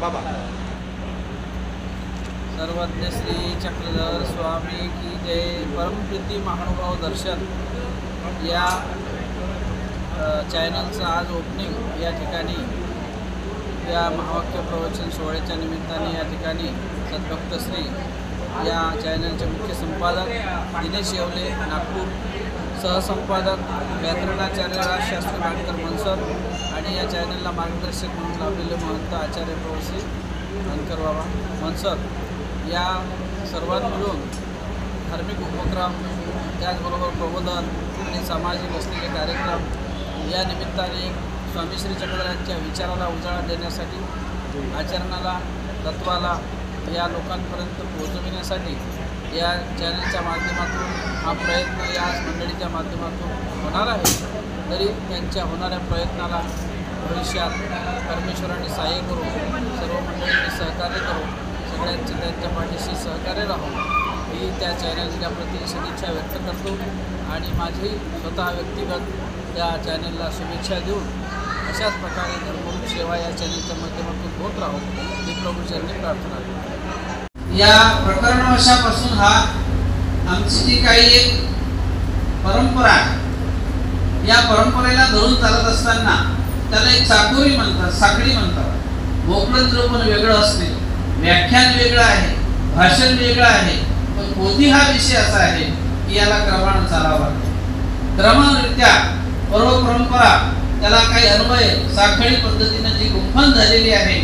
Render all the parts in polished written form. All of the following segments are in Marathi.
बाबा सर्वज्ञ श्री चक्रधर स्वामी की जय। परमप्रीती महानुभाव दर्शन या चॅनलचं आज ओपनिंग या ठिकाणी या महावाक्य प्रवचन सोहळ्याच्या निमित्ताने या ठिकाणी सद्भक्त श्री या चॅनलचे मुख्य संपादक दिनेश येवले नागपूर, सहसंपादक व्याकरणाचार्य राजशास्त्री भाटकर मनसर आणि या चॅनलला मार्गदर्शक म्हणून लाभलेले महंत आचार्य प्रवसी धनकर बाबा मनसर या सर्वांनी मिळून धार्मिक उपक्रम त्याचबरोबर प्रबोधन आणि सामाजिक असलेले कार्यक्रम या निमित्ताने स्वामी श्री चक्रधरांच्या विचाराला उजाळा देण्यासाठी, आचरणाला, तत्वाला या लोकांपर्यंत पोहोचविण्यासाठी या चॅनलच्या माध्यमातून हा प्रयत्न या मंडळीच्या माध्यमातून होणार आहे। तरी त्यांच्या होणाऱ्या प्रयत्नाला भविष्यात परमेश्वराने सहाय्य करू, सर्व मंडळींनी सहकार्य करू, सगळ्यांचे त्यांच्या पाठीशी सहकार्य राहू ही त्या चॅनलच्या प्रती सदिच्छा व्यक्त करतो आणि माझी स्वतः व्यक्तिगत त्या चॅनलला शुभेच्छा देऊन अशाच प्रकारे धर्मरूप सेवा या चॅनलच्या माध्यमातून होत राहू ही प्रभूचरणी प्रार्थना करतो। या प्रकरणवशापासून हा आमची जी काही एक परंपरा आहे, या परंपरेला धरून चालत असताना त्याला एक चाकोरी म्हणतात, साखळी म्हणतात। मोकळं निरूपण वेगळं असते, व्याख्यान वेगळं आहे, भाषण वेगळं आहे, पण पोथी हा विषय असा आहे की याला क्रमानं चालावा लागतो। क्रमरित्या परंपरा त्याला काही अन्वय साखळी पद्धतीने जी गुंफण झालेली आहे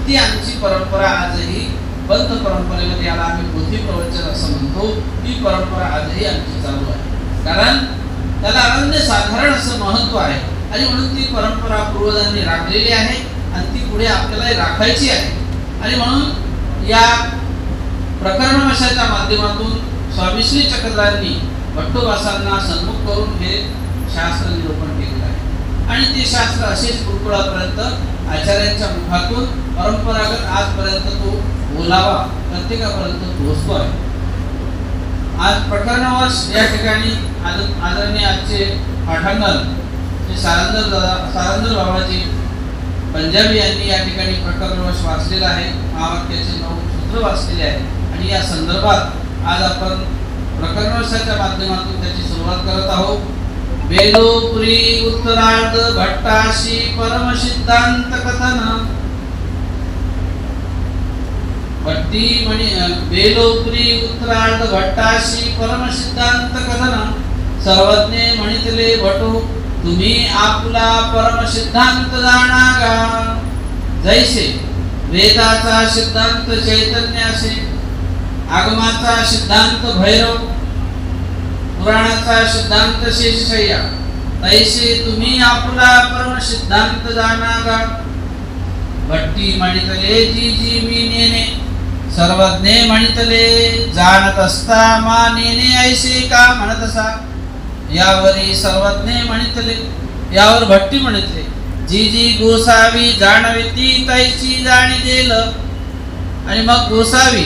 ती आमची परंपरा आजही पंथ परंपरेमध्ये याला आम्ही पोथी प्रवचन असं म्हणतो। ही परंपरा आजही आमची चालू आहे, कारण त्याला अनन्य साधारण असं महत्त्व आहे आणि म्हणून ती परंपरा पूर्वजांनी राखलेली आहे आणि ती पुढे आपल्याला राखायची आहे। आणि म्हणून या प्रकरणवशाच्या माध्यमातून स्वामी श्री चक्रधरांनी भट्टोबासांना सन्मुख करून हे शास्त्र निरूपण केलेलं आहे आणि ते शास्त्र असेच गुरुकुळापर्यंत आचार्यांच्या मुखातून परंपरागत आजपर्यंत तो बोलावा, प्रत्येकापर्यंत पोहोचतो आहे। आज प्रकरणवश या ठिकाणी आदरणीय आजचे पाठांगण श्री सारंदर बाबाजी पंजाबी यांनी या ठिकाणी प्रकरणवश वाचलेला आहे, महावाक्याचे 9 सूत्र वाचलेले आहे आणि या संदर्भात आज आपण प्रकरणवशाच्या माध्यमातून त्याची सुरुवात करत आहोत। बेलोपुरी उत्तरार्ध भट्टाशी परमसिद्धांत कथन। बेलोपुरी उत्तरार्ध भट्टाशी परमसिद्धांत कथन। सर्वज्ञ म्हणितले भटो तुम्ही आपला परमसिद्धांत जाणा गा। जैसे वेदाचा सिद्धांत चैतन्य असे, आगमाचा सिद्धांत भैरव, पुराणाचा सिद्धांत शेषशय्या, तैसे तुम्ही आपला परमसिद्धांत जाणा गा। भट्टी म्हणितले जी जी मी नेने, सर्वज्ञ म्हणितले जाणत असता मा नेने ऐसे का म्हणत असा। यावरी सर्वज्ञ म्हणितले, यावर भट्टी म्हणितले जी जी गोसावी जाणविती तैची जाणी देल। आणि मग गोसावी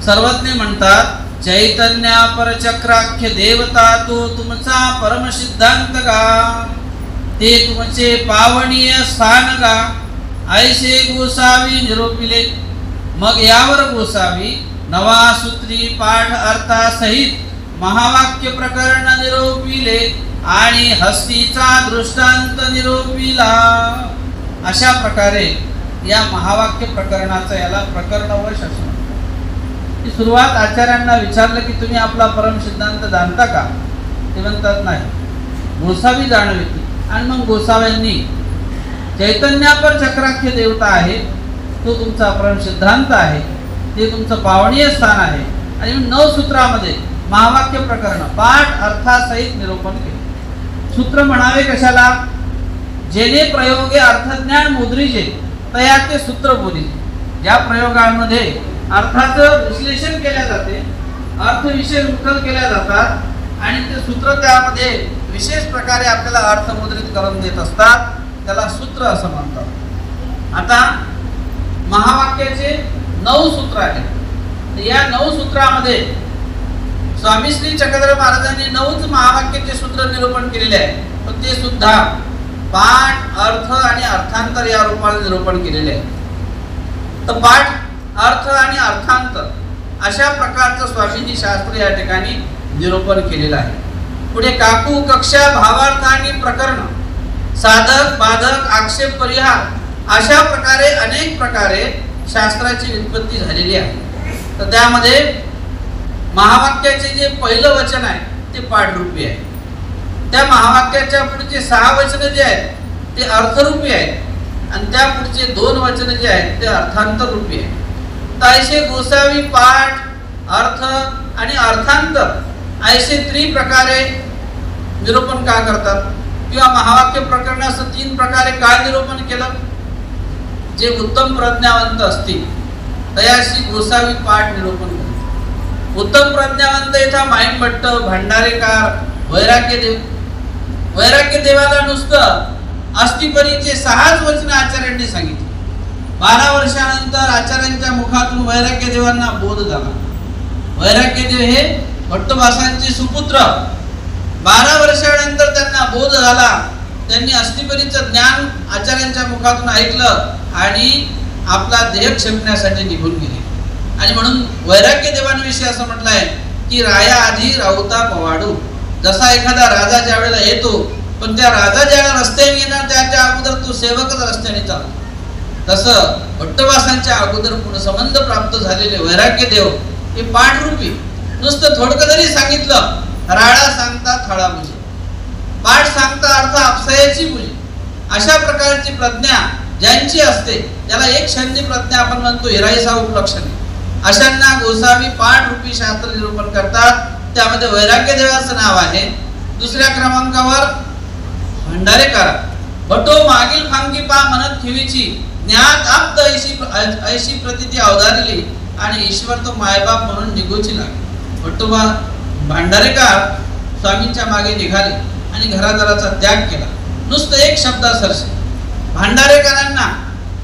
सर्वज्ञ म्हणतात चैतन्या परचक्राख्य देवता तो तुमचा परमसिद्धांत गा, ते तुमचे पावनीय स्थान गा, ऐसे गोसावी निरोपिले। मग यावर गोसावी नवा सूत्री पाठ अर्थासहित महावाक्य प्रकरण निरोपिले आणि हस्तीचा दृष्टांत निरोपिला। अशा प्रकारे या महावाक्य प्रकरणाचा याला प्रकरणवश असं म्हणतात। सुरुवात आचार्यांना विचारलं की तुम्ही आपला परम सिद्धांत जाणता का, ते म्हणतात नाही, गोसावी जाणविती। आणि मग गोसाव्यांनी चैतन्यापर चक्राख्य देवता आहे तो तुमचा परम सिद्धांत आहे, ते तुमचं पावनीय स्थान आहे। आणि 9 सूत्रामध्ये महावाक्य प्रकरण पाठ अर्थासहित निरूपण केले। सूत्र म्हणावे कशाला, जेने प्रयोगे अर्थज्ञान मुद्रिजे तया ते सूत्र बोलिजे। ज्या प्रयोगांमध्ये अर्थाचं विश्लेषण केले जाते, अर्थविषय उकल केल्या जातात आणि ते सूत्र त्यामध्ये विशेष प्रकारे आपल्याला अर्थमुद्रित करून देत असतात, त्याला सूत्र असं म्हणतात। आता महावाक्याचे 9 सूत्र आहेत। या 9 सूत्रामध्ये स्वामी श्री चक्रधर महाराजांनी 9च महावाक्याचे सूत्र निरूपण केलेले आहे, पण ते सुद्धा पाठ, अर्थ आणि अर्थांतर या रूपाने निरूपण केलेले आहे। तर पाठ, अर्थ आणि अर्थांत अशा प्रकारचं स्वामींनी शास्त्र या ठिकाणी निरूपण केलेलं आहे. पुढे काकू, कक्षा, भावार्थ आणि प्रकरण, साधक, बाधक, आक्षेप, परिहार अशा प्रकारे अनेक प्रकारे शास्त्राची व्युत्पत्ती झालेली आहे. तर त्यामध्ये महावाक्याचे जे पहिलं वचन आहे ते पाठरूपी आहे. त्या महावाक्याच्या पुढचे 6 वचन जे आहेत ते अर्थरूपी आहेत आणि त्या पुढचे 2 वचन जे आहेत ते अर्थांत रूपी आहेत. तर ऐसे गोसावी पाठ, अर्थ आणि अर्थांत ऐसे त्रिप्रकारे निरूपण का करतात किंवा महावाक्य प्रकरणाचं 3 प्रकारे का निरूपण केलं. जे उत्तम प्रज्ञावंत असतील तयाशी गोसावी पाठ निरूपण करतात. उत्तम प्रज्ञावंत इथं माईंभट्ट, भंडारेकार, वैराग्य देवाला नुसतं अस्थिपरीचे 6 वचन आचार्यांनी सांगितले. 12 वर्षानंतर आचार्यांच्या मुखातून वैराग्य देवांना बोध झाला. वैराग्यदेव हे भट्टभासांचे सुपुत्र. 12 वर्षानंतर त्यांना बोध झाला. त्यांनी अस्थिपरीचं ज्ञान आचार्यांच्या मुखातून ऐकलं आणि आपला देह क्षेपण्यासाठी निघून गेले. आणि म्हणून वैराग्य देवांविषयी असं म्हटलं आहे की राया आधी राऊता पवाडू. जसा एखादा राजा ज्या वेळेला येतो, पण त्या राजा ज्यावेळेला रस्त्याने येणार त्याच्या अगोदर तो सेवकच रस्त्याने चालतो, तसं भट्टवासांच्या अगोदर पुनःसंबंध प्राप्त झालेले वैराग्य देव हे पाठरूपी. नुसतं थोडकं जरी सांगितलं, राळा सांगता थळा बुजी, पाठ सांगता अर्थ आपसायाची बुजी, अशा प्रकारची प्रज्ञा ज्यांची असते त्याला एक क्षणी प्रज्ञा आपण म्हणतो हिराईसा उपलक्षणे. अशांना गोसावी पाठरूपी शास्त्र निरूपण करतात. त्यामध्ये वैराग्य देवाचं नाव आहे. दुसऱ्या क्रमांकावर भंडारेकार. भटो मागील फांगी पा म्हणत ठेवीची, ज्ञात आप्त ऐशी प्रतिती अवधारली आणि ईश्वर तो मायबाप म्हणून निघूची लागली. भट्टोबा भांडारेकार स्वामींच्या मागे निघाले आणि घरादाराचा त्याग केला. नुसतं एक शब्दासरसे भांडारेकरांना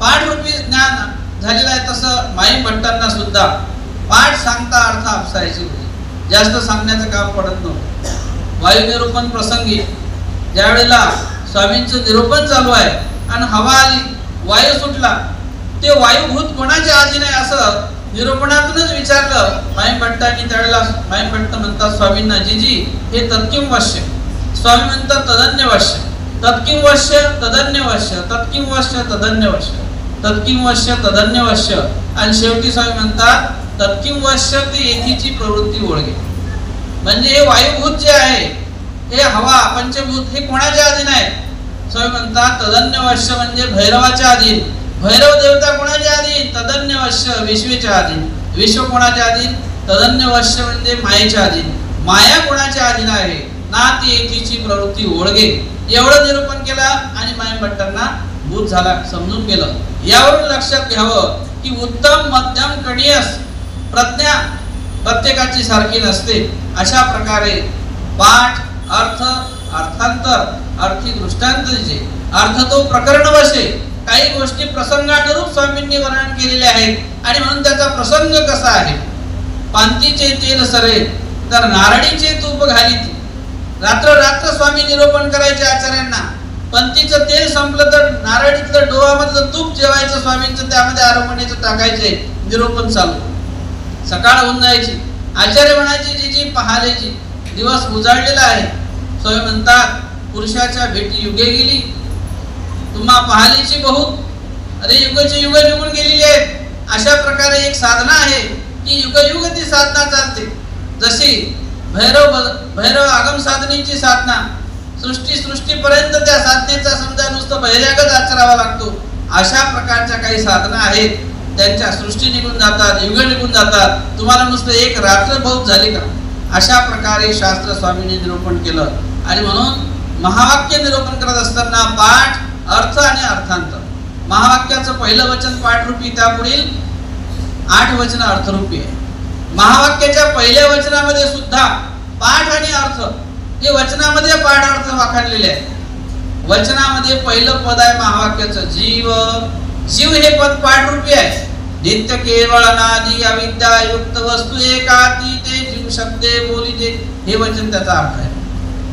पाठरूपी ज्ञान झालेलं आहे, तसं माई भट्टांना सुद्धा पाठ सांगता अर्थ आपसायची. जास्त सांगण्याचं काम पडत नव्हतं. वायू निरूपण प्रसंगी ज्या वेळेला स्वामींचं निरूपण चालू आहे आणि हवा आली, वायू सुटला, ते वायुभूत कोणाच्या अधीन आहे असं निरूपणातूनच विचारलं माई भट्टांनी. त्यावेळेला माई भट्ट म्हणतात स्वामींना, जीजी हे तत्किम वश्य. स्वामी म्हणतात तदन्य वश्य, तत्किम वश्य तदन्य वश्य, तत्किम वश्य तदन्य वश्य, तत्किम वश्य तदन्य वश्य. आणि शेवटी स्वामी म्हणतात तत्किम वश्य ते येथीची प्रवृत्ती ओळखे. म्हणजे हे वायुभूत जे आहे, हे हवा पंचभूत, हे कोणाच्या अधीन आहे. स्वामी म्हणतात तदन्य वश्य म्हणजे भैरवाच्या अधीन. भैरव देवता कोणाच्या अधीन, तदन्य वश्य विश्वेच्या अधीन. विश्व कोणाच्या अधीन, तदन्य वश्य म्हणजे मायेच्या अधीन. माया कोणाच्या अधीन आहे ना, ती येथीची प्रवृत्ती ओळखे. एवढं निरूपण केलं आणि माय भट्टांना भूत झाला, समजून गेलं. यावरून लक्षात घ्यावं की उत्तम मध्यम कणीयस प्रज्ञा प्रत्येकाची सारखी नसते. अशा प्रकारे पाठ, अर्थ, अर्थांतर, अर्थी दृष्टांतचे अर्थ तो प्रकरण वशे. काही गोष्टी प्रसंगानुरूप स्वामींनी वर्णन केलेले आहेत आणि म्हणून त्याचा प्रसंग कसा आहे. पांतीचे तेल सरे तर नारळीचे तूप घालीत. रात्र रात्र स्वामी निरूपण करायचे आचार्यांना. पंथीचं तेल संपलं तर नारळीतलं डोहामधलं तूप जेवायचं स्वामींचं, त्यामध्ये आरोपणीचं टाकायचे. निरूपण चालू, सकाळ होऊन जायची. आचार्य म्हणायचे जीजी पहालेची, दिवस उजाडलेला आहे. स्वामी म्हणतात पुरुषाच्या भेटी युगे गेली, तुम्हा पहालीची बहुत. अरे युगाची युग निघून गेलेली आहेत. अशा प्रकारे एक साधना आहे की युगयुग ती साधना चालते. जशी भैरव आगम साधनेची साधना, सृष्टीपर्यंत त्या साधनेचा समजा नुसतं बहिर्यागच आचरावा लागतो. अशा प्रकारच्या काही साधना आहेत, त्यांच्या सृष्टी निघून जातात, युग निघून जातात. तुम्हाला नुसतं एक रात्र बहुत झाली का. अशा प्रकारे शास्त्र स्वामींनी निरूपण केलं. आणि म्हणून महावाक्य निरूपण करत असताना पाठ, अर्थ आणि अर्थांत. महावाक्याचं पहिलं वचन पाठरूपी, त्यापुढील 8 वचन अर्थरूपी आहे. महावाक्याच्या पहिल्या वचनामध्ये सुद्धा पाठ आणि अर्थ हे वचनामध्ये पाठ अर्थ वाखाणलेले आहे. वचनामध्ये पहिलं पद आहे महावाक्याचं जीव. जीव हे पद पाठरूपी आहे. नित्य केवळ अनादि अविद्या युक्त वस्तू एकाती ते जीव शब्दे बोलीते, हे वचन त्याचा अर्थ आहे.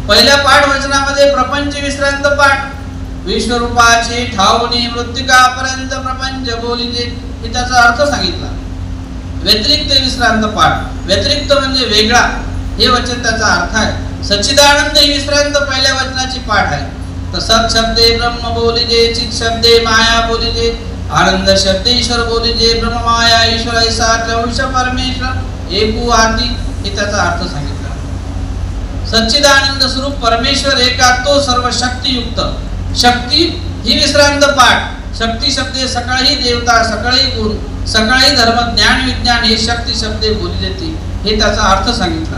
पहिल्या पाठ वचनामध्ये प्रपंच विश्रांत पाठ, विश्वरूपाची ठावणी मृत्तिकापर्यंत प्रपंच बोलिजे, हे त्याचा अर्थ सांगितला. व्यतिरिक्त विश्रांत पाठ, व्यतिरिक्त म्हणजे वेगळा, हे वचन त्याचा अर्थ आहे. सच्चिदानंद ही विश्रांत पहिल्या वचनाची पाठ आहे. तर सत शब्दे ब्रह्म बोलिजे, चित शब्दे माया बोलिजे, आनंद शब्दे ईश्वर बोलिजे, ब्रह्म माया ईश्वर ऐसा त्रिवंश परमेश्वर एकू आदि, हे त्याचा अर्थ सांगितला. सच्चिदानंद स्वरूप परमेश्वर एका, तो सर्व शक्तियुक्त. शक्ती ही विश्रांत पाठ. शक्ती शब्दे सकाळी देवता, सकाळी गुण, सकाळी धर्म, ज्ञान विज्ञान, हे शक्ती शब्दे बोली देते, हे त्याचा अर्थ सांगितला.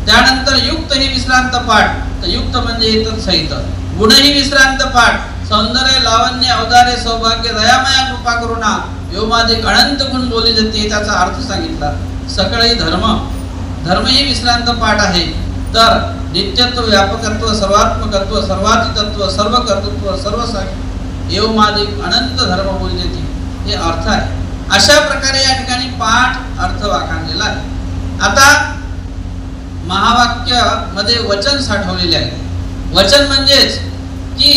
त्यानंतर युक्त ही विश्रांत पाठ. तर युक्त म्हणजे येतात सहित. गुण ही विश्रांत पाठ. सौंदर्य, लावण्य, औदार्य, सौभाग्य, दयामया, कृपा, करुणा, व्योमादिक अनंत गुण बोली जाते, त्याचा अर्थ सांगितला. सकाळी धर्म, धर्म ही विश्रांत पाठ आहे. तर नित्यत्व, व्यापकत्व, सर्वात्मकत्व, सर्वातीतत्व, सर्व कर्तृत्व, सर्व व्योमादिक अनंत धर्म बोली जाते, हे अर्थ आहे. अशा प्रकारे या ठिकाणी पाठ अर्थ वाखाणलेला आहे. आता महावाक्य मध्ये वचन साठवलेले आहे. वचन म्हणजेच की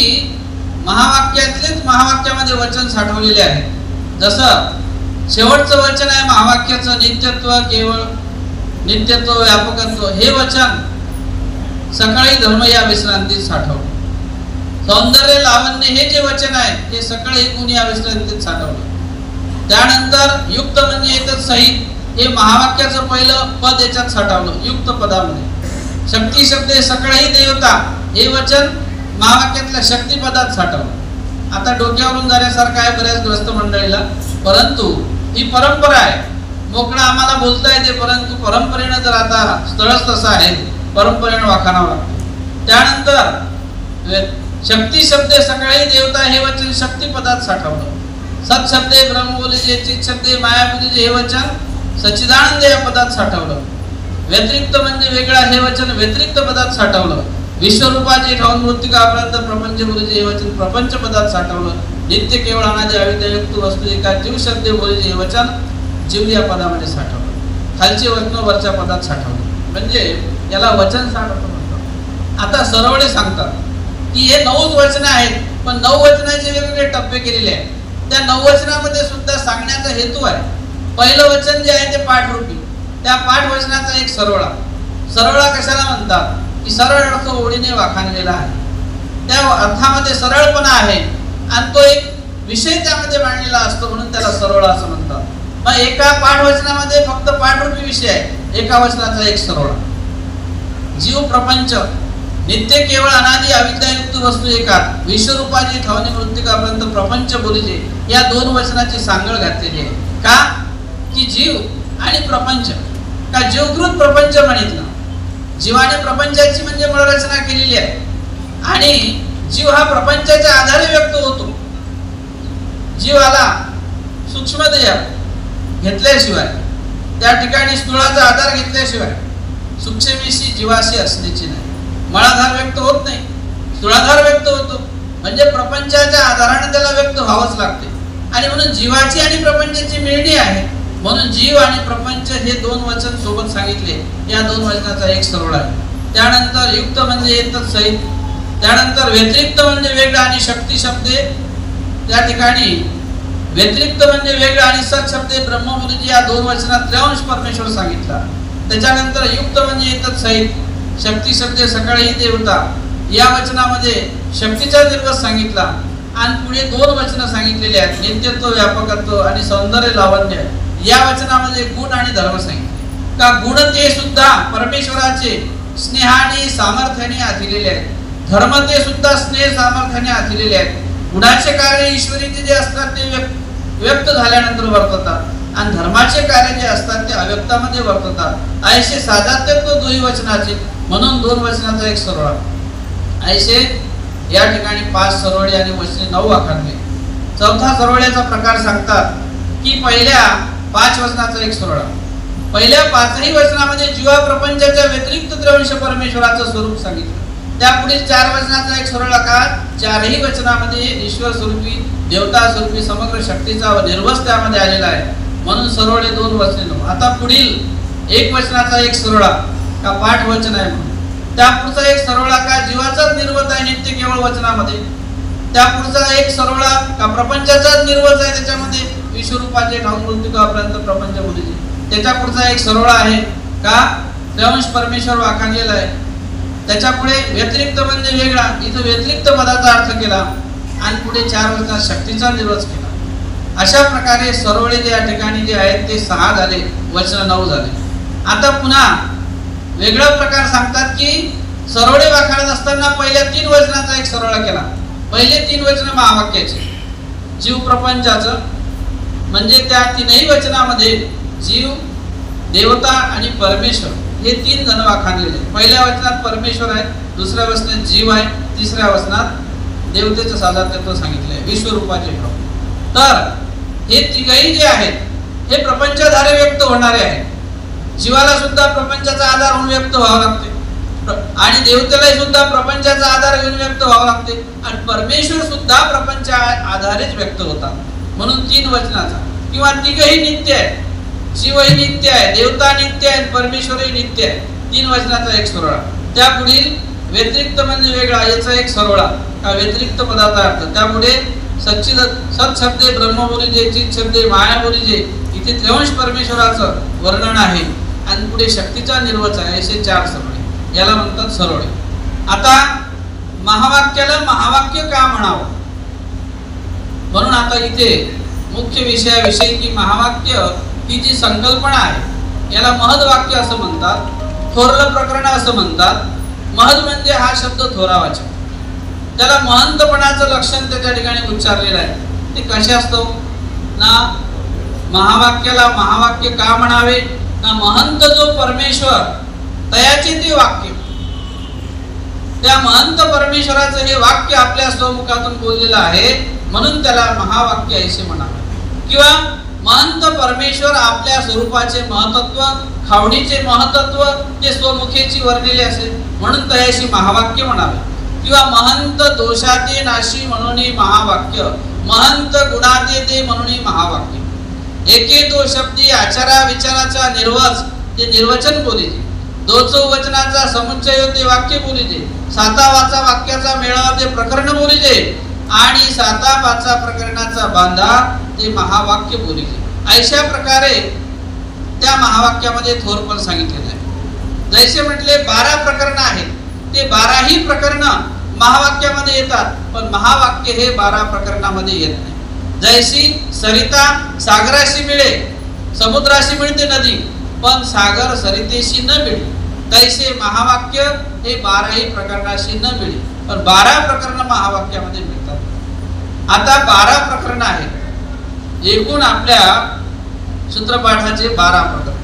महावाक्यातलेच महावाक्यामध्ये वचन साठवलेले आहे. जसं शेवटचं वचन आहे महावाक्याचं, नित्यत्व, केवळ नित्यत्व, व्यापकत्व, हे वचन सकाळी धर्म या विश्रांतीत साठवलं. सौंदर्य, लावण्य, हे जे वचन आहे ते सकाळी गुण या विश्रांतीत साठवलं. त्यानंतर युक्त म्हणजे येतात सहित, हे महावाक्याचं पहिलं पद याच्यात साठवलं युक्त पदामध्ये. शक्ती शब्दे सकाळी देवता, हे वचन महावाक्यातल्या शक्तिपदात साठवलं. आता डोक्यावरून जाण्यासारखं आहे बऱ्याच ग्रस्त मंडळीला, परंतु ही परंपरा आहे. मोकळा आम्हाला बोलता येते, परंतु परंपरेनं जर आता स्थळच तसं आहे, परंपरेनं वाखाणावं लागतं. त्यानंतर शक्ती शब्दे सकाळी देवता, हे वचन शक्तिपदात साठवलं. सत शब्दे ब्रह्म बोलीजे, चित शब्दे माया बोलीजे, हे वचन सच्चिदानंद या पदात साठवलं. व्यतिरिक्त म्हणजे वेगळा, हे वचन व्यतिरिक्त पदात साठवलं. विश्वरूपाची ठाऊन मृत्तिकापर्यंत प्रपंच बोलीजे, हे वचन प्रपंच पदात साठवलं. नित्य केवळ अनादि अविद्यायुक्त वस्तू एका, जीव शब्दे बोलीजे, हे वचन जीव या पदामध्ये साठवलं. खालचे वचन वरच्या पदात साठवलं, म्हणजे याला वचन साठवलं म्हणतात. आता सरवळे सांगतात की हे 9 वचनं आहेत, पण 9 वचनाचे वेगवेगळे टप्पे केलेले आहेत. त्या 9 वचनामध्ये सुद्धा सांगण्याचा हेतू आहे. पहिलं वचन जे आहे ते पाठरूपी, त्या पाठ वचनाचा एक सरवळा. सरवळा कशाला म्हणतात की सरळ अर्थ ओळीने वाखाणलेला आहे, त्या अर्थामध्ये सरळपणा आहे आणि तो एक विषय त्यामध्ये मांडलेला असतो, म्हणून त्याला सरवळा असं म्हणतात. मग एका पाठ वचनामध्ये फक्त पाठरूपी विषय आहे, एका वचनाचा एक सरवळा. जीव, प्रपंच, नित्य केवळ अनादि अविद्यायुक्त वस्तू एकात, विश्वरूपाची ठावणी मृत्तिकापर्यंत प्रपंच बोलीजे, या 2 वचनाची सांगड घातलेली आहे. का की जीव आणि प्रपंच, का जीवकृत प्रपंच म्हणितला. जीवाने प्रपंचाची म्हणजे मूळरचना केलेली आहे आणि जीव हा प्रपंचाच्या आधारे व्यक्त होतो. जीवाला सूक्ष्मदेह घेतल्याशिवाय, त्या ठिकाणी स्थूळाचा आधार घेतल्याशिवाय सूक्ष्मेशी जीवाशी असण्याची नाही. मळाधार व्यक्त होत नाही, स्थूळाधार व्यक्त होतो, म्हणजे प्रपंचाच्या आधाराने त्याला व्यक्त व्हावंच लागते. आणि म्हणून जीवाची आणि प्रपंचाची मिळणी आहे, म्हणून जीव आणि प्रपंच हे 2 वचन सोबत सांगितले. या 2 वचनाचा एक सरवळा आहे. त्यानंतर युक्त म्हणजे येतात सहित. त्यानंतर व्यतिरिक्त म्हणजे वेगळा आणि शक्ती शब्दे, त्या ठिकाणी व्यतिरिक्त म्हणजे वेगळा आणि सत शब्दे ब्रह्म बोलीजे, या 2 वचनात त्रिवंश परमेश्वर सांगितला. त्याच्यानंतर युक्त म्हणजे येतात सहित. शक्ती शब्दे सकाळी देवता, या वचनामध्ये शक्तीचा दिवस सांगितला आणि पुढे 2 वचनं सांगितलेली आहेत, नित्यत्व, व्यापकत्व आणि सौंदर्य, लावण्य. या वचनामध्ये गुण आणि धर्म सांगितले. का गुण ते सुद्धा परमेश्वराचे स्नेहाने सामर्थ्याने आधिलेले आहेत, धर्म ते सुद्धा स्नेह सामर्थ्याने आधिलेले आहेत. गुणाचे कार्य ईश्वरीचे जे असतात ते व्यक्त झाल्यानंतर वर्ततात आणि धर्माचे कार्य जे असतात ते अव्यक्तामध्ये वर्ततात. ऐसे साधात्यत्व 2 वचनाचे, म्हणून 2 वचनाचा एक सरवळा. ऐसे या ठिकाणी 5 सरवळे आणि वचने 9 वाखाणले. चौथा सरवळ्याचा प्रकार सांगतात की पहिल्या 5 वचनाचा एक सरवळा. पहिल्या 5ही वचनामध्ये जीवा प्रपंचाच्या व्यतिरिक्त त्रिवंश परमेश्वराचं स्वरूप सांगितलं. त्यापुढे 4 वचनाचा एक सरवळा. का 4ही वचनामध्ये ईश्वर स्वरूपी, देवता स्वरूपी समग्र शक्तीचा निर्वस त्यामध्ये आलेला आहे, म्हणून सरवळे 2 वचने 9. आता पुढील 1 वचनाचा एक सरवळा, का पाठ वचन आहे म्हणून. त्यापुढचा एक सरवळा, का जीवाचाच निर्वत आहे नित्य केवळ वचनामध्ये. त्या पुढचा एक सरवळा का प्रपंचाचा निर्वच आहे, त्याच्यामध्ये विश्वरूपाचे ठाऊक मृत्युकापर्यंत प्रपंच बोलीचे. त्याच्या पुढचा एक सरवळा आहे का त्रिअंश परमेश्वर वाखाणलेला आहे. त्याच्या पुढे व्यतिरिक्त म्हणजे वेगळा, इथं व्यतिरिक्त पदाचा अर्थ केला आणि पुढे 4 वचनात शक्तीचा निर्वच केला. अशा प्रकारे सरवळे या ठिकाणी जे आहेत ते 6 झाले, वचन 9 झाले. आता पुन्हा वेगळा प्रकार सांगतात की सरवळे वाखाणत असताना पहिल्या 3 वचनाचा एक सरवळा केला. पहिले 3 वचन महावाक्याचे, जीव प्रपंचाचं, म्हणजे त्या 3ही वचनामध्ये जीव, देवता आणि परमेश्वर हे 3 जण वाखाणलेले. पहिल्या वचनात परमेश्वर आहे, दुसऱ्या वचनात जीव आहे, तिसऱ्या वचनात देवतेचं साधारणत्व सांगितलंय, विश्वरूपाचे ठाऊक. तर हे तिघही जे आहेत हे प्रपंचाद्वारे व्यक्त होणारे आहेत. जीवाला सुद्धा प्रपंचाचा आधार होऊन व्यक्त व्हावं लागते आणि देवतेला सुद्धा प्रपंचाचा आधार घेऊन व्यक्त व्हावं लागते आणि परमेश्वर सुद्धा प्रपंचा आधारेच व्यक्त होतात. म्हणून 3 वचनाचा किंवा तिघही नित्य आहे, जीवही नित्य आहे, देवता नित्य आहे, परमेश्वरही नित्य आहे. 3 वचनाचा एक सरवळा. त्यापुढील व्यतिरिक्त म्हणजे वेगळा याचा एक सरवळा का व्यतिरिक्त पदाचा अर्थ. त्यापुढे सच्चिद सत शब्दे ब्रह्म बोलीजे, चित शब्दे माया बोलीजे, इथे त्रिअंश परमेश्वराचं वर्णन आहे आणि पुढे शक्तीचा निर्वच आहे. असे 4 सरवळे याला म्हणतात सरवळे. आता महावाक्याला महावाक्य का म्हणावं, म्हणून आता इथे मुख्य विषयाविषयी की महावाक्य ही जी संकल्पना आहे याला महद्वाक्य असं म्हणतात, थोरलं प्रकरण असं म्हणतात. महद म्हणजे हा शब्द थोरावाचा, त्याला महंतपणाचं लक्षण त्याच्या ठिकाणी उच्चारलेलं आहे. ते कसे असतो ना, महावाक्याला महावाक्य का म्हणावे ना, महंत जो परमेश्वर तयाचे ते वाक्य, त्या महंत परमेश्वराचं हे वाक्य आपल्या स्वमुखातून बोललेलं आहे म्हणून त्याला महावाक्य असे म्हणावे. किंवा महंत परमेश्वर आपल्या स्वरूपाचे महत्त्व, खावणीचे महत्त्व ते स्वमुखेची वर्णिले असेल म्हणून तयाशी महावाक्य म्हणावे. किंवा महंत दोषाते नाशी म्हणून महावाक्य, महंत गुणाते ते म्हणून महावाक्य. एके दो शब्दी आचारा विचाराचा निर्वच ते निर्वचन बोलीजे, 2 वचनाचा समुच्चय ते वाक्य बोलीजे, 7 वाक्याचा मेळावा ते प्रकरण बोलीजे आणि 7 प्रकरणाचा बांधा ते महावाक्य बोलीजे. अशा प्रकारे त्या महावाक्यामध्ये थोरपण सांगितलेलं आहे. जैसे म्हटले 12 प्रकरण आहेत, ते 12ही प्रकरण महावाक्यामध्ये येतात, पण महावाक्य हे 12 प्रकरणामध्ये येत नाही. जैसी सरिता सागराशी मिळे, समुद्राशी मिळते नदी, पण सागर सरितेशी न मिळे, तैसे महावाक्य हे 12ही प्रकरणाशी न मिळे, पण 12 प्रकरण महावाक्यामध्ये मिळतात. आता 12 प्रकरण आहेत. एकूण आपल्या सूत्रपाठाचे 12 प्रकरण.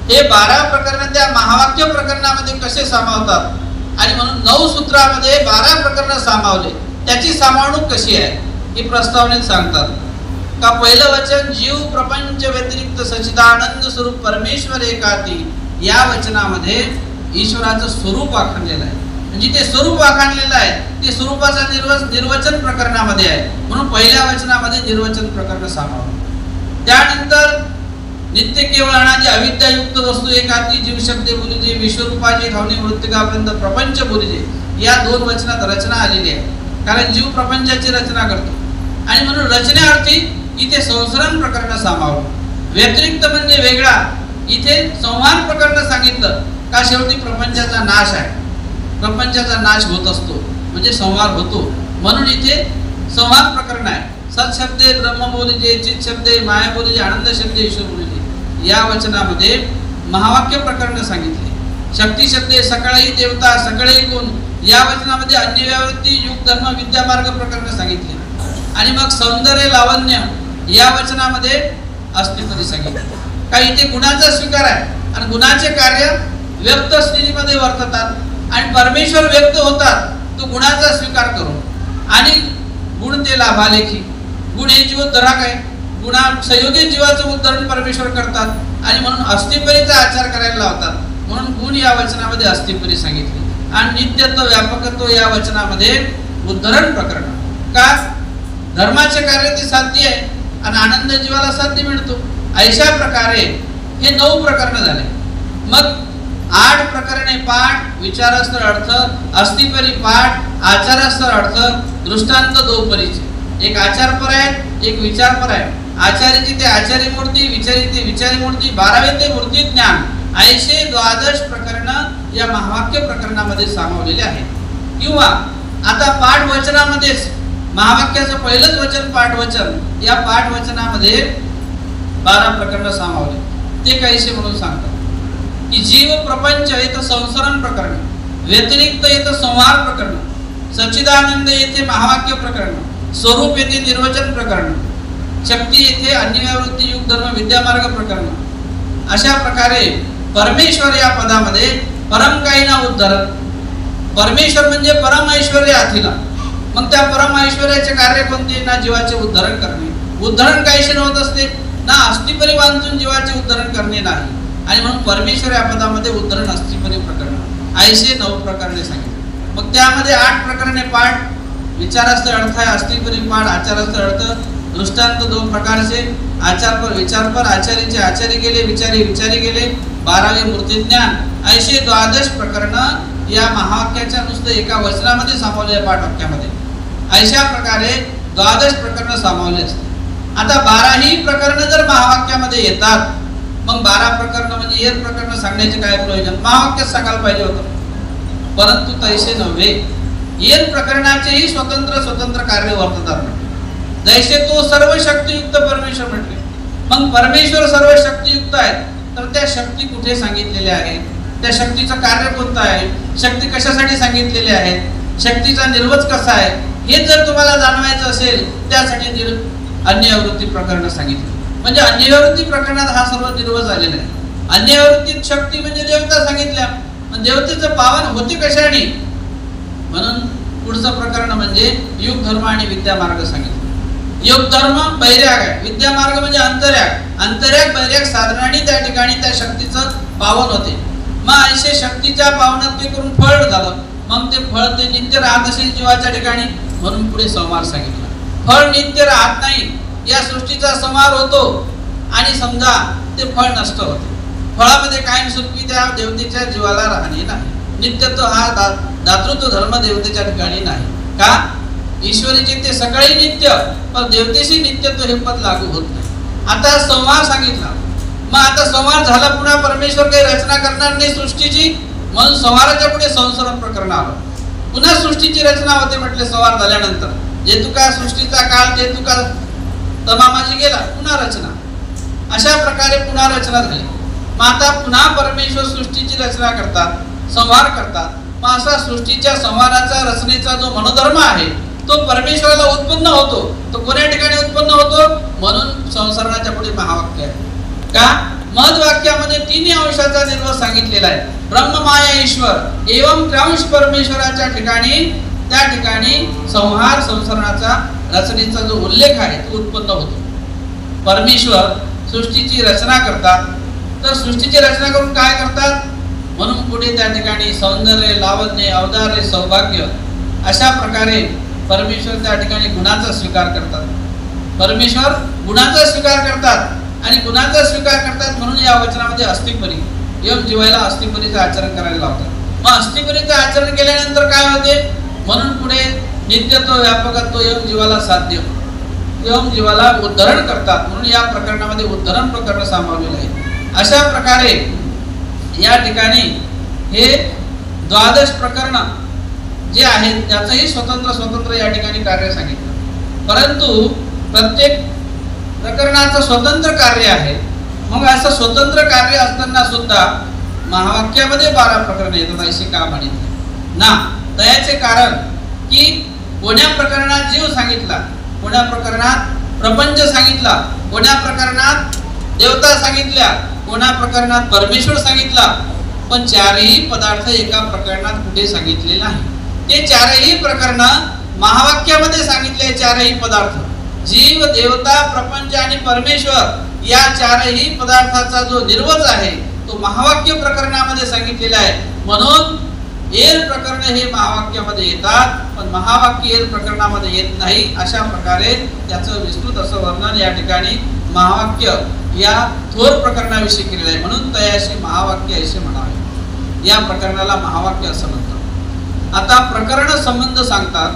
हे 12 प्रकरण त्या महावाक्य प्रकरणामध्ये कसे सामावतात आणि म्हणून 9 सूत्रामध्ये 12 प्रकरण सामावले, त्याची सामावणूक कशी आहे ही प्रस्तावनेत सांगतात. का पहिलं वचन जीव प्रपंच व्यतिरिक्त सच्चिदानंद स्वरूप परमेश्वर एकाती, या वचनामध्ये ईश्वराचं स्वरूप वाखाणलेलं आहे. म्हणजे ते स्वरूप वाखाणलेलं आहे ते स्वरूपाचा निर्वचन प्रकरणामध्ये आहे म्हणून पहिल्या वचनामध्ये निर्वचन प्रकरण सामावलं. त्यानंतर नित्य केवळ अनादि अविद्यायुक्त वस्तू एकाती, जीव शब्दे बोलीजे, विश्वरूपाची ठावणी मृत्तिकापर्यंत प्रपंच बोलीजे, या 2 वचनात रचना आलेली आहे. कारण जीव प्रपंचाची रचना करतो आणि म्हणून रचनेअर्थी इथे संसरण प्रकरण सामावलं. व्यतिरिक्त म्हणजे वेगळा, इथे संहार प्रकरण सांगितलं का शेवटी प्रपंचाचा नाश आहे, प्रपंचाचा नाश होत असतो म्हणजे संहार होतो म्हणून इथे संहार प्रकरण आहे. सत शब्दे ब्रह्म बोलीजे, चित शब्दे माया बोलीजे, आनंद शब्दे ईश्वर बोलीजे, या वचनामध्ये महावाक्य प्रकरण सांगितले. शक्ती शब्दे सकळही देवता सकळही गुण, या वचनामध्ये अन्य व्यावृत्ती युग धर्म विद्यामार्ग प्रकरण सांगितले. आणि मग सौंदर्य लावण्य या वचनामध्ये अस्तित्व सांगितले. काही इथे गुणाचा स्वीकार आहे आणि गुणाचे कार्य व्यक्त स्थितीमध्ये वर्ततात आणि परमेश्वर व्यक्त होतात तो गुणाचा स्वीकार करून आणि गुण ते लाभालेखी. गुण हे जीवोद्धारक आहे, गुणा संयोगी जीवाचं उद्धरण परमेश्वर करतात आणि म्हणून अस्तिपरीचा आचार करायला लावतात म्हणून गुण या वचनामध्ये अस्तिपरी सांगितले. आणि नित्यत्व व्यापकत्व या वचनामध्ये उद्धरण प्रकरण का धर्माचे कार्य ते साध्य आहे आणि आनंद जीवाला साध्य मिळतो. अशा प्रकारे हे 9 प्रकरण झाले. मग 8 प्रकरणे पाठ, विचारस्तर अर्थ, अस्तिपरी पाठ, आचारस्तर अर्थ, दृष्टांत दोपरीचे. एक आचारपर आहे, एक विचारपर आहे. आचार्याची ते आचार्य मूर्ती, विचारी ते विचारी मूर्ती, 12वे ते मूर्ती ज्ञान, ऐशे 12 प्रकरण या महावाक्य प्रकरणामध्ये सामावलेले आहेत. किंवा आता पाठ वचनामध्येच महावाक्याचं पहिलंच वचन पाठ वचन, या पाठ वचनामध्ये 12 प्रकरण सामावले. ते कैसे म्हणून सांगतात की जीव प्रपंच येथे संसरण प्रकरण, व्यतिरिक्त येथे संहार प्रकरण, सच्चिदानंद येथे महावाक्य प्रकरण, स्वरूप येथे निर्वचन प्रकरण, शक्ती येथे अन्यवृत्ती युग धर्म विद्यामार्ग प्रकरण. अशा प्रकारे परमेश्वर या पदामध्ये परम काही ना उद्धरण. परमेश्वर म्हणजे परम ऐश्वर्य आथिला. मग त्या परम ऐश्वर्याचे कार्य कोणते? ना जीवाचे उद्धरण करणे. उद्धरण काहीशी होत असते ना, अस्थिपरी बांधून जीवाचे उद्धरण करणे नाही. आणि म्हणून परमेश्वर या पदामध्ये उद्धरण अस्थिपरी प्रकरण ऐसे 9 प्रकरणे सांगितले. मग त्यामध्ये 8 प्रकरणे पाठ, विचारास्थ अर्थ आहे, अस्थिपरी पाठ, आचारास्थ अर्थ, दृष्टांत 2 प्रकारचे, आचारपर विचारपर, आचार्याचे आचार्य गेले, विचारी विचारी गेले, 12वे मूर्तिज्ञान, ऐसे 12 प्रकरण या महावाक्याच्या नुसतं एका वचनामध्ये सामावले पाठवाक्यामध्ये. अशा प्रकारे 12 प्रकरण सामावले असते. आता 12ही प्रकरण जर महावाक्यामध्ये येतात, मग 12 प्रकरण म्हणजे एक प्रकरण सांगण्याचे काय प्रयोजन? महावाक्यात सांगायला पाहिजे होतं. परंतु तैसे नव्हे. एक प्रकरणाचेही स्वतंत्र स्वतंत्र कार्य वर्ततात. जैसे तो सर्व शक्तियुक्त परमेश्वर म्हटले. मग परमेश्वर सर्व शक्तियुक्त आहेत, तर त्या शक्ती कुठे सांगितलेल्या आहेत? त्या शक्तीचं कार्य कोणतं आहे? शक्ती कशासाठी सांगितलेली आहे? शक्तीचा निर्वच कसा आहे? हे जर तुम्हाला जाणवायचं असेल, त्यासाठी अन्यवृत्ती प्रकरण सांगितलं. म्हणजे अन्यवृत्ती प्रकरणात हा सर्व निर्वच आलेला आहे. अन्यवृत्तीत शक्ती म्हणजे देवता सांगितल्या, देवतेचं पावन होते कशाने? म्हणून पुढचं प्रकरण म्हणजे युग धर्म आणि विद्यामार्ग सांगितलं. योग धर्म बैराग आहे, विद्यामार्ग म्हणजे अंतर्याग. अंतर्याग बैराग साधनाने त्या ठिकाणी त्या शक्तीचं पावन होते. मग असे शक्तीच्या पावनात करून फळ झालं. मग ते फळ ते नित्य राहत असेल जीवाच्या ठिकाणी, म्हणून पुढे संहार सांगितला. फळ नित्य राहत नाही, या सृष्टीचा संहार होतो आणि समजा ते फळ नष्ट होते. फळामध्ये कायमस्वरूपी त्या देवतेच्या जीवाला राहणे नाही. नित्यत्व हा दातृत्व धर्म देवतेच्या ठिकाणी नाही. का? ईश्वरीचे ते सकाळी नित्य, पण देवतेशी नित्यत्व हे पद लागू होत नाही. आता संहार सांगितला. मग आता संहार झाला, पुन्हा परमेश्वर काही रचना करणार नाही सृष्टीची, म्हणून संहाराच्या पुढे संसरण प्रकरण आलं. पुन्हा सृष्टीची रचना होते म्हटले संहार झाल्यानंतर. जे तुका सृष्टीचा काळ जे तुका तमामाजी गेला, पुन्हा रचना. अशा प्रकारे पुन्हा रचना झाली. मग आता पुन्हा परमेश्वर सृष्टीची रचना करतात, संहार करतात. मग असा सृष्टीच्या संहाराचा रचनेचा जो मनोधर्म आहे तो परमेश्वराला उत्पन्न होतो. तो कोण्या ठिकाणी उत्पन्न होतो? म्हणून संसरणाच्या पुढे महावाक्य आहे. का? महद्वाक्यामध्ये 3 अंशाचा निर्वच सांगितलेला आहे. ब्रह्म माया ईश्वर एवं त्रांश परमेश्वराच्या ठिकाणी त्या ठिकाणी संहार संसरणाचा रचनेचा जो उल्लेख आहे तो उत्पन्न होतो. परमेश्वर सृष्टीची रचना करतात, तर सृष्टीची रचना करून काय करतात? म्हणून पुढे त्या ठिकाणी सौंदर्य, लावण्य, औदार्य, सौभाग्य अशा प्रकारे परमेश्वर त्या ठिकाणी गुणाचा स्वीकार करतात. परमेश्वर गुणाचा स्वीकार करतात आणि गुणाचा स्वीकार करतात म्हणून या वचनामध्ये अस्थिपरी यम जीवाला अस्थिपरीचं आचरण करायला लावतात. मग अस्थिपरीचं आचरण केल्यानंतर काय होते? म्हणून पुढे नित्यत्व व्यापकत्व यम जीवाला साध्य, यम जीवाला उद्धरण करतात. म्हणून या प्रकरणामध्ये उद्धरण प्रकरण सामावलेलं आहे. अशा प्रकारे या ठिकाणी हे 12 प्रकरण जे आहेत त्याचंही स्वतंत्र स्वतंत्र या ठिकाणी कार्य सांगितलं. परंतु प्रत्येक प्रकरणाचं स्वतंत्र कार्य आहे. मग असं स्वतंत्र कार्य असताना सुद्धा महावाक्यामध्ये 12 प्रकरणे येतात असे का म्हणितले ना? त्याचे कारण की कोण्या प्रकरणात जीव सांगितला, कोण्या प्रकरणात प्रपंच सांगितला, कोण्या प्रकरणात देवता सांगितल्या, कोण्या प्रकरणात परमेश्वर सांगितला, पण 4ही पदार्थ एका प्रकरणात कुठे सांगितले नाही. ते 4ही प्रकरण महावाक्यामध्ये सांगितले. 4ही पदार्थ जीव, देवता, प्रपंच आणि परमेश्वर या 4ही पदार्थाचा जो निर्वच आहे तो महावाक्य प्रकरणामध्ये सांगितलेला आहे. म्हणून एल प्रकरण हे महावाक्यामध्ये येतात, पण महावाक्य एल प्रकरणामध्ये येत नाही. अशा प्रकारे त्याचं विस्तृत असं वर्णन या ठिकाणी महावाक्य या थोर प्रकरणाविषयी केलेलं आहे. म्हणून तयाशी महावाक्य असे म्हणावे. या प्रकरणाला महावाक्य असं म्हणतात. आता प्रकरण संबंध सांगतात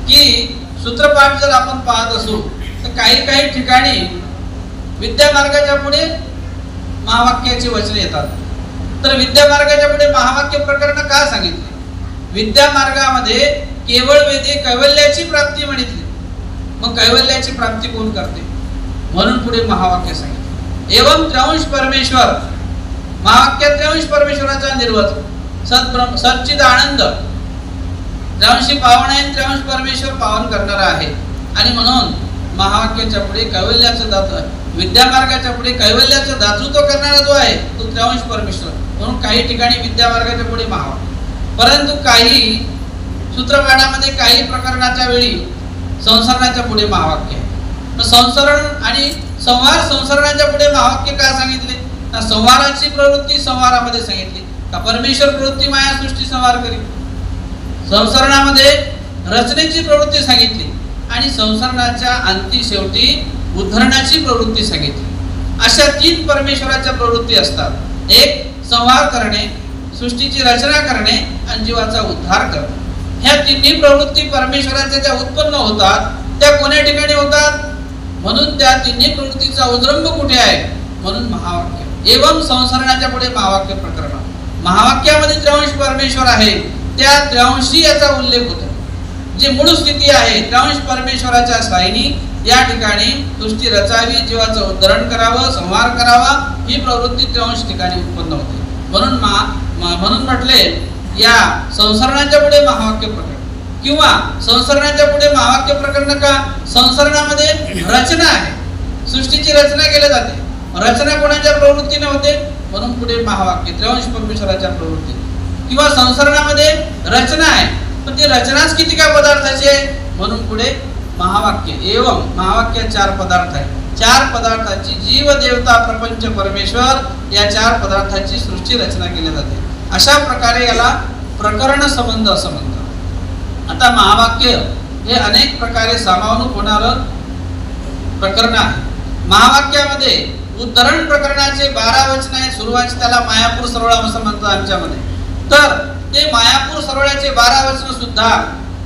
की सूत्रपाठ जर आपण पाहत असू तर काही ठिकाणी विद्यामार्गाच्या पुढे महावाक्याची वचने येतात. तर विद्यामार्गाच्या पुढे महावाक्य प्रकरण का सांगितले? विद्यामार्गामध्ये केवळ वेदे कैवल्याची प्राप्ती म्हणितली. मग कैवल्याची प्राप्ती कोण करते म्हणून पुढे महावाक्य सांगितले. एवं त्र्यांश परमेश्वर, महावाक्यात त्र्यांश परमेश्वराचा निर्वचन, सच्चिद आनंद त्र्यांशी पावन आहे, त्र्यांश परमेश्वर पावन करणारा आहे. आणि म्हणून महावाक्याच्या पुढे कैवल्याचं दात, विद्यामार्गाच्या पुढे कैवल्याचं दातृत्व करणारा जो आहे तो त्र्यांश परमेश्वर. म्हणून काही ठिकाणी विद्यामार्गाच्या पुढे महावाक्य, परंतु काही सूत्रपाठामध्ये काही प्रकरणाच्या वेळी संसरणाच्या पुढे महावाक्य आहे. संसरण आणि संवार, संसरणाच्या पुढे महावाक्य का सांगितले? संवाराची प्रवृत्ती संवारामध्ये सांगितली का परमेश्वर प्रवृत्ती माया सृष्टी संवार करी. संसरणामध्ये रचनेची प्रवृत्ती सांगितली आणि संसरणाच्या अंती शेवटी उद्धरणाची प्रवृत्ती सांगितली. अशा तीन परमेश्वराच्या प्रवृत्ती असतात. एक संहार करणे, सृष्टीची रचना करणे आणि जीवाचा उद्धार करणे. ह्या तिन्ही प्रवृत्ती परमेश्वराच्या ज्या उत्पन्न होतात त्या कोण्या ठिकाणी होतात? म्हणून त्या तिन्ही प्रवृत्तीचा उद्रंभ कुठे आहे? म्हणून महावाक्य. एवं संसरणाच्या पुढे महावाक्य प्रकरण. महावाक्यामध्ये त्र्यांश परमेश्वर आहे, त्या त्र्यांशी याचा उल्लेख होतो. जी मूळ स्थिती आहे त्र्यांश परमेश्वराच्या सायनी या ठिकाणी सृष्टी रचावी, जीवाचं उद्धरण करावं, संहार करावा, ही प्रवृत्ती त्र्यांश ठिकाणी उत्पन्न होते. म्हणून म्हटले या संसरणाच्या पुढे महावाक्य प्रकरण किंवा संसरणाच्या पुढे महावाक्य प्रकरण का? संसरणामध्ये रचना आहे, सृष्टीची रचना केली जाते. रचना कोणाच्या प्रवृत्तीने होते? म्हणून पुढे महावाक्य त्र्यांश परमेश्वराच्या प्रवृत्ती. किंवा संसरणामध्ये रचना आहे पण ती रचनाच किती काय पदार्थाची आहे म्हणून पुढे महावाक्य. एवं महावाक्य चार पदार्थ आहे. चार पदार्थाची जीव, देवता, प्रपंच, परमेश्वर या चार पदार्थाची सृष्टी रचना केली जाते. अशा प्रकारे याला प्रकरण संबंध असं म्हणतात. आता महावाक्य हे अनेक प्रकारे सामावून होणारं प्रकरण आहे. महावाक्यामध्ये उद्धरण प्रकरणाचे 12 वचन आहे. सुरुवात त्याला मायापूर सरवळा असं म्हणतात आमच्यामध्ये. तर ते मायापूर सरवळ्याचे 12 वचन सुद्धा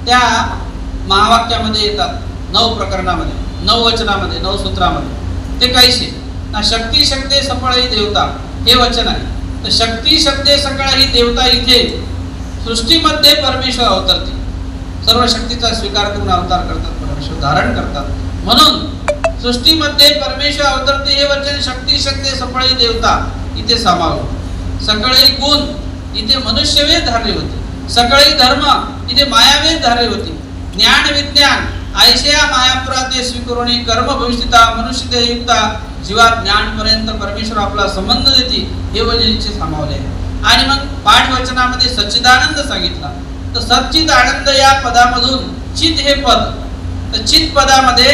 त्या महावाक्यामध्ये येतात. 9 प्रकरणामध्ये, 9 वचनामध्ये, 9 सूत्रामध्ये. ते काहीशी शक्ती शक्ते सफळ ही देवता हे वचन आहे. तर शक्ती शक्ते सकळ ही देवता इथे सृष्टीमध्ये परमेश्वर अवतरते. सर्व शक्तीचा स्वीकार करून अवतार करतात, परमेश्वर धारण करतात. म्हणून सृष्टीमध्ये परमेश्वर अवतरते हे वचन शक्ती शक्ते सफळ ही देवता इथे सामावलं. सकळही गुण इथे मनुष्यवेद धारले होते. सकळही धर्म इथे मायावेद धारले होते. ज्ञान विज्ञान आयशया मायापुरा ते स्वीकरुणी कर्म भविष्यता मनुष्य ते युक्ता जीवा ज्ञान पर्यंत परमेश्वर आपला संबंध देते हे वचनाचे सामावले आहे. आणि मग पाठ वचनामध्ये सच्चिदानंद सांगितला. तर सच्चित आनंद या पदामधून चित हे पद, तर चित पदामध्ये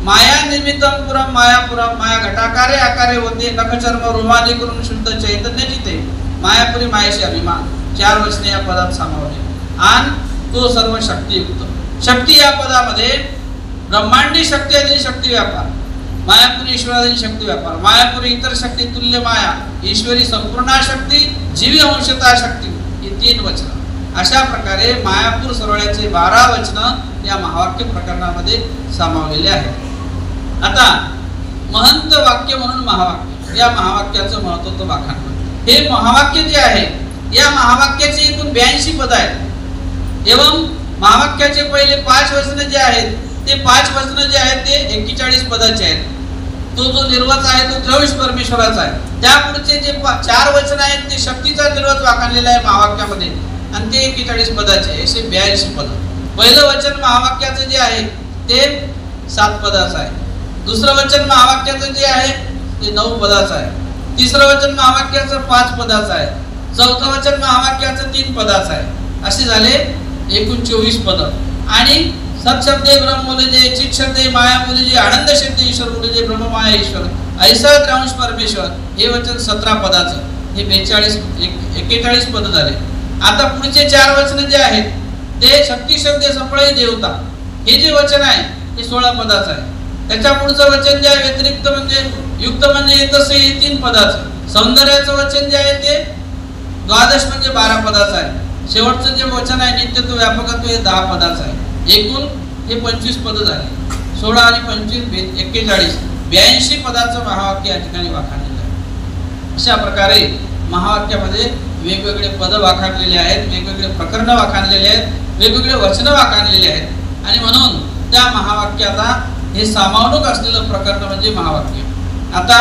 माया निर्मितम पुरम मायापुरम माया घटाकारे आकारे होते नखचर्म रुमाली करून शुद्ध चैतन्य जिते मायापुरी मायेशी अभिमान 4 वचने या पदात सामावले. आणि तो सर्व शक्तियुक्त. शक्ती या पदामध्ये ब्रह्मांडी शक्ती आधी शक्ती व्यापार, मायापुरी ईश्वराधी शक्ती व्यापार, मायापुरी इतर शक्ती तुल्य माया, ईश्वरी संपूर्ण शक्ती, जीवी अंशता शक्ती ही 3 वचन. अशा प्रकारे मायापूर सरवळ्याचे 12 वचन या महावाक्य प्रकरणामध्ये सामावलेले आहेत. आता महंत वाक्य म्हणून महावाक्य, या महावाक्याचं महत्त्व वाखाण. हे महावाक्य जे आहे या महावाक्याचे एकूण 82 पद आहेत. एवं महावाक्याचे पहिले 5 वचन जे आहेत ते 5 वचन जे आहेत ते 41 पदाचे आहेत. तो जो निर्वच आहे तो त्र्यांश परमेश्वराचा आहे. त्या पुढचे जे 4 वचन आहेत ते शक्तीचा निर्वच वाखाणलेला आहे महावाक्यामध्ये आणि ते 41 पदाचे आहे. असे 82 पद. पहिलं वचन महावाक्याचं जे आहे ते 7 पदाचं आहे. दुसरं वचन महावाक्याचं जे आहे ते 9 पदाचं आहे. तिसरं वचन महावाक्याचं 5 पदाचं आहे. चौथं वचन महावाक्याचं 3 पदाचं आहे. असे झाले एकूण 24 पद. आणि सत्शब्दे ब्रह्म बोले, चित शब्दे माया बोले, आनंद शब्दे ईश्वर बोले, ब्रह्म माया ईश्वर ऐसा त्र्यांश परमेश्वर हे वचन 17 पदाचं. हे 41 पद झाले. आता पुढचे 4 वचन जे आहेत ते शक्ती शब्दे सफळ देवता हे जे वचन आहे ते 16 पदाचं आहे. त्याच्या पुढचं वचन जे आहे व्यतिरिक्त म्हणजे युक्त म्हणजे तसे हे 3 पदाचं. सौंदर्याचं वचन जे आहे ते द्वादश म्हणजे 12 पदाचं आहे, शेवटचं जे वचन आहे नित्यत्व व्यापकत्व हे 10 पदाचं आहे, एकूण हे 25 पदं झाली, 16 आणि 25 41 82 पदाचं महावाक्य या ठिकाणी वाखाणलेलं आहे। अशा प्रकारे महावाक्यामध्ये वेगवेगळे पद वाखाणलेले आहेत, वेगवेगळे प्रकरण वाखाणलेले आहेत, वेगवेगळे वचन वाखाणलेले आहेत आणि म्हणून त्या महावाक्याला हे सामावून असलेलं प्रकरण म्हणजे महावाक्य। आता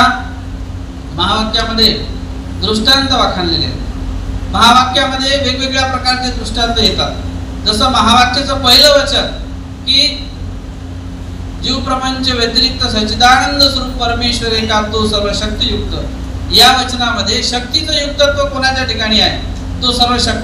महावाक्यामध्ये दृष्टांत वाखाणलेले आहेत, महावाक्यामध्ये वेगवेगळ्या प्रकारचे दृष्टांत येतात। जसं महावाक्याचं पहिलं वचन की जीव प्रपंच व्यतिरिक्त सच्चिदानंद स्वरूप परमेश्वर एका तो सर्वशक्तियुक्त, या वचनामध्ये शक्तीचं युक्तत्व कोणाच्या ठिकाणी आहे, तो सर्वशक्ती